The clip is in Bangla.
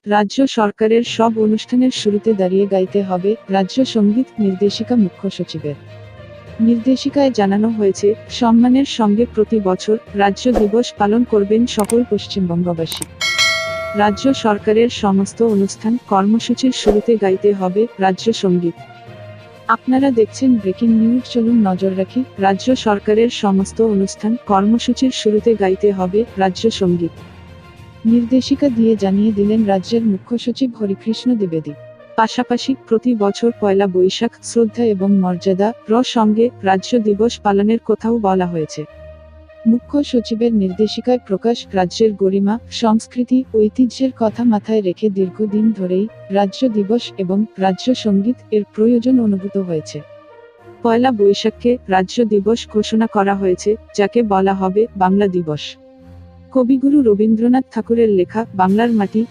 রাজ্য সরকারের সব অনুষ্ঠানের শুরুতে দাঁড়িয়ে গাইতে হবে রাজ্য সঙ্গীত। নির্দেশিকা মুখ্য সচিবের নির্দেশিকায় জানানো হয়েছে, সম্মানের সঙ্গে প্রতি বছর রাজ্য দিবস পালন করবেন সকল পশ্চিমবঙ্গবাসী। রাজ্য সরকারের সমস্ত অনুষ্ঠান কর্মসূচির শুরুতে গাইতে হবে রাজ্য সঙ্গীত। আপনারা দেখছেন ব্রেকিং নিউজ, চলুন নজর রাখি। রাজ্য সরকারের সমস্ত অনুষ্ঠান কর্মসূচির শুরুতে গাইতে হবে রাজ্য সঙ্গীত। নির্দেশিকা দিয়ে জানিয়ে দিলেন রাজ্যের মুখ্য সচিব হরিকৃষ্ণ দ্বিবেদী। পাশাপাশি প্রতি বছর পয়লা বৈশাখ শ্রদ্ধা এবং মর্যাদা সঙ্গে রাজ্য দিবস পালনের কথাও বলা হয়েছে। মুখ্য সচিবের নির্দেশিকায় প্রকাশ, রাজ্যের গরিমা, সংস্কৃতি, ঐতিহ্যের কথা মাথায় রেখে দীর্ঘদিন ধরেই রাজ্য দিবস এবং রাজ্য সঙ্গীত এর প্রয়োজন অনুভূত হয়েছে। পয়লা বৈশাখকে রাজ্য দিবস ঘোষণা করা হয়েছে, যাকে বলা হবে বাংলা দিবস। কবিগুরু রবীন্দ্রনাথ ঠাকুরের লেখা বাংলার মাটি